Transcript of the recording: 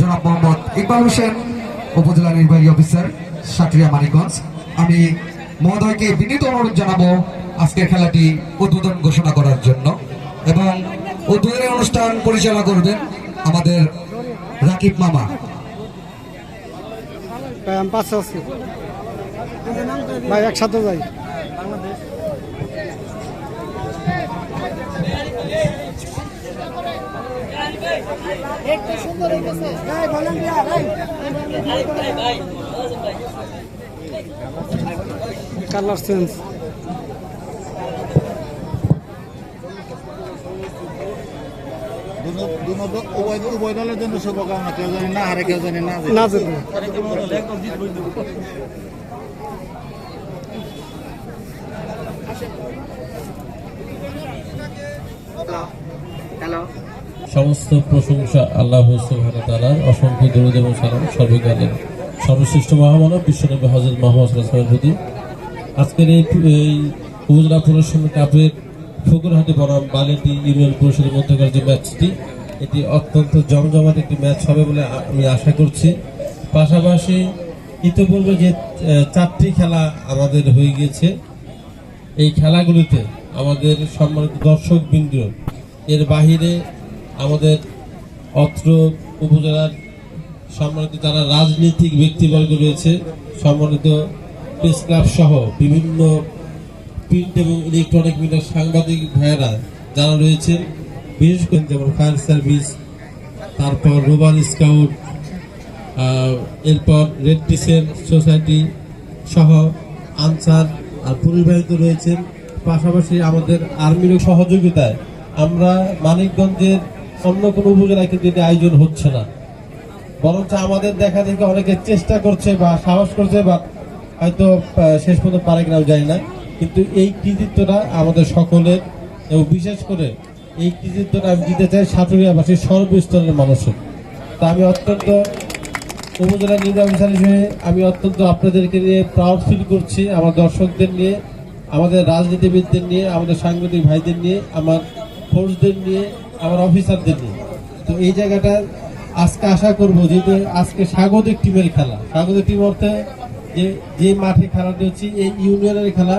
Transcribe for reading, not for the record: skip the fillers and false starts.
জনাব মোহাম্মদ ইকবাল হোসেন, উপজেলা নির্বাহী অফিসার, সাটুরিয়া মানিকগঞ্জ। আমি মহোদয়কে বিনীত অনুরোধ জানাবো আজকের খেলাটি উদ্বোধন ঘোষণা করার জন্য, এবং উদ্বোধনী অনুষ্ঠান পরিচালনা করবেন আমাদের রাকিব মামা। ভাই একসাথে যাই। কালার চেঞ্জ উভয় দলের জন্য শুভকামনা। কেউ জানি না হারে, কেউ জানি না সমস্ত প্রশংসা আল্লাহ সুবহানাহু ওয়া তাআলার, অসংখ্য দরুদ এবং সালাম সর্বকালের সর্বশ্রেষ্ঠ মহামানব বিশ্বনবী হযরত মুহাম্মদ সাল্লাল্লাহু আলাইহি ওয়াসাল্লামের প্রতি। আজকের এই উপজেলা পুরস্কার কাপের ফুকুরহাটি বনাম বালেটি ইউনিয়ন পরিষদের মধ্যকার যে ম্যাচটি, এটি অত্যন্ত জমজমাট একটি ম্যাচ হবে বলে আমি আশা করছি। পাশাপাশি ইতিপূর্বে যে 4টি খেলা আমাদের হয়ে গিয়েছে, এই খেলাগুলিতে আমাদের সম্মানিত দর্শকবৃন্দ, এর বাহিরে আমাদের অত্র উপজেলার সম্মানিত যারা রাজনৈতিক ব্যক্তিবর্গ রয়েছে, সম্মানিত প্রেস ক্লাব সহ বিভিন্ন প্রিন্ট এবং ইলেকট্রনিক মিডিয়ার সাংবাদিক ভাইয়েরা যারা রয়েছেন, বিশেষ করে যেমন ফায়ার সার্ভিস, তারপর রোভার স্কাউট, এরপর রেড ক্রিসেন্ট সোসাইটি সহ আনসার আর পরিবাহিত রয়েছেন। পাশাপাশি আমাদের আর্মির সহযোগিতায় আমরা মানিকগঞ্জের অন্য কোনো উপজেলায় কিন্তু এটি আয়োজন হচ্ছে না, বরঞ্চ আমাদের দেখা দেখে অনেকে চেষ্টা করছে বা সাহস করছে, বা হয়তো শেষ পর্যন্ত পারে কিনা জানি না, কিন্তু এই কৃতিত্বটা আমাদের সকলের, এবং বিশেষ করে এই কৃতিত্বটা আমি দিতে চাই সাটুরিয়াবাসীর সর্বস্তরের মানুষের। তা আমি অত্যন্ত উপজেলা নির্বাহী অফিসার হিসেবে আমি অত্যন্ত আপনাদেরকে নিয়ে প্রাউড ফিল করছি, আমার দর্শকদের নিয়ে, আমাদের রাজনীতিবিদদের নিয়ে, আমাদের সাংবাদিক ভাইদের নিয়ে, আমার ফোর্সদের নিয়ে, আমার অফিসারদের নিয়ে। তো এই জায়গাটা আজকে আশা করবো, যেহেতু আজকে স্বাগতিক টিমের খেলা, স্বাগতিক টিম অর্থে যে মাঠে খেলাটি হচ্ছে এই ইউনিয়নের খেলা।